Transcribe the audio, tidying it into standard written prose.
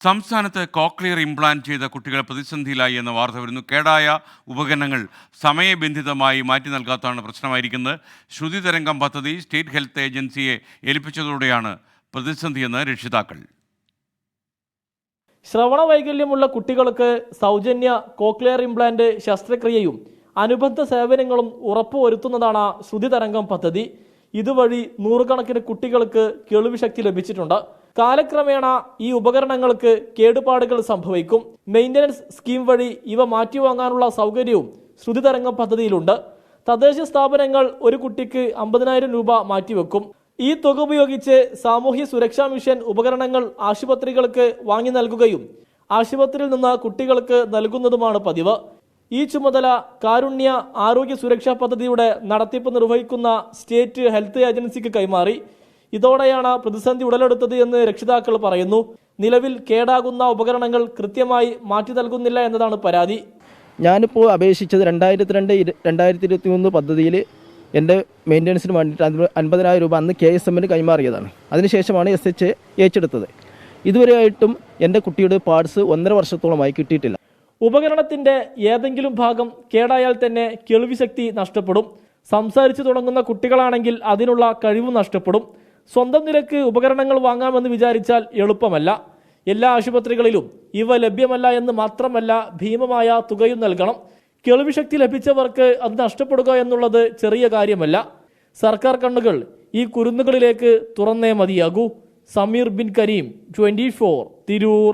സംസ്ഥാനത്ത് cochlear implant ചെയ്ത കുട്ടികൾ പ്രതിസന്ധിയിലായി എന്ന വാർത്ത വരുന്നു. കേടായ ഉപകരണങ്ങൾ സമയബന്ധിതമായി മാറ്റി നൽകാത്തതാണ് പ്രശ്നമായിരിക്കുന്നത്. ശ്രുതി തരംഗം പദ്ധതി സ്റ്റേറ്റ് ഹെൽത്ത് ഏജൻസിയെ ഏൽപ്പിച്ചതോടെയാണ് പ്രതിസന്ധിയെന്ന് രക്ഷിതാക്കൾ. ശ്രവണ വൈകല്യമുള്ള കുട്ടികൾക്ക് സൗജന്യ കോക്ലിയർ ഇംപ്ലാന്റ് ശസ്ത്രക്രിയയും അനുബന്ധ സേവനങ്ങളും ഉറപ്പുവരുത്തുന്നതാണ് ശ്രുതി തരംഗം പദ്ധതി. ഇതുവഴി നൂറുകണക്കിന് കുട്ടികൾക്ക് കേൾവി ശക്തി ലഭിച്ചിട്ടുണ്ട്. കാലക്രമേണ ഈ ഉപകരണങ്ങൾക്ക് കേടുപാടുകൾ സംഭവിക്കും. മെയിൻ്റനൻസ് സ്കീം വഴി ഇവ മാറ്റിവാങ്ങാനുള്ള സൗകര്യവും ശ്രുതി തരംഗം പദ്ധതിയിലുണ്ട്. തദ്ദേശ സ്ഥാപനങ്ങൾ ഒരു കുട്ടിക്ക് 50,000 രൂപ മാറ്റിവെക്കും. ഈ തുക ഉപയോഗിച്ച് സാമൂഹ്യ സുരക്ഷാ മിഷൻ ഉപകരണങ്ങൾ ആശുപത്രികൾക്ക് വാങ്ങി നൽകുകയും ആശുപത്രിയിൽ നിന്ന് കുട്ടികൾക്ക് നൽകുന്നതുമാണ് പതിവ്. ഈ ചുമതല കാരുണ്യ ആരോഗ്യ സുരക്ഷാ പദ്ധതിയുടെ നടത്തിപ്പ് നിർവഹിക്കുന്ന സ്റ്റേറ്റ് ഹെൽത്ത് ഏജൻസിക്ക് കൈമാറി. ഇതോടെയാണ് പ്രതിസന്ധി ഉടലെടുത്തത് എന്ന് രക്ഷിതാക്കൾ പറയുന്നു. നിലവിൽ കേടാകുന്ന ഉപകരണങ്ങൾ കൃത്യമായി മാറ്റി നൽകുന്നില്ല എന്നതാണ് പരാതി. ഞാനിപ്പോൾ അപേക്ഷിച്ചത് 2022-2023 പദ്ധതിയിൽ എൻ്റെ മെയിൻ്റനൻസിന് വേണ്ടിയിട്ട് 50,000 രൂപ അന്ന് KSMന് കൈമാറിയതാണ്. അതിനുശേഷമാണ് SH ഏറ്റെടുത്തത്. ഇതുവരെയായിട്ടും എൻ്റെ കുട്ടിയുടെ പാർട്സ് 1.5 വർഷത്തോളമായി കിട്ടിയിട്ടില്ല. ഉപകരണത്തിൻ്റെ ഏതെങ്കിലും ഭാഗം കേടായാൽ തന്നെ കേൾവിശക്തി നഷ്ടപ്പെടും. സംസാരിച്ചു തുടങ്ങുന്ന കുട്ടികളാണെങ്കിൽ അതിനുള്ള കഴിവ് നഷ്ടപ്പെടും. സ്വന്തം നിലക്ക് ഉപകരണങ്ങൾ വാങ്ങാമെന്ന് വിചാരിച്ചാൽ എളുപ്പമല്ല. എല്ലാ ആശുപത്രികളിലും ഇവ ലഭ്യമല്ല എന്ന് മാത്രമല്ല, ഭീമമായ തുകയും നൽകണം. കേൾവിശക്തി ലഭിച്ചവർക്ക് അത് നഷ്ടപ്പെടുക എന്നുള്ളത് ചെറിയ കാര്യമല്ല. സർക്കാർ കണ്ണുകൾ ഈ കുരുന്നുകളിലേക്ക് തുറന്നേ മതിയാകൂ. സമീർ ബിൻ കരീം, 24, തിരൂർ.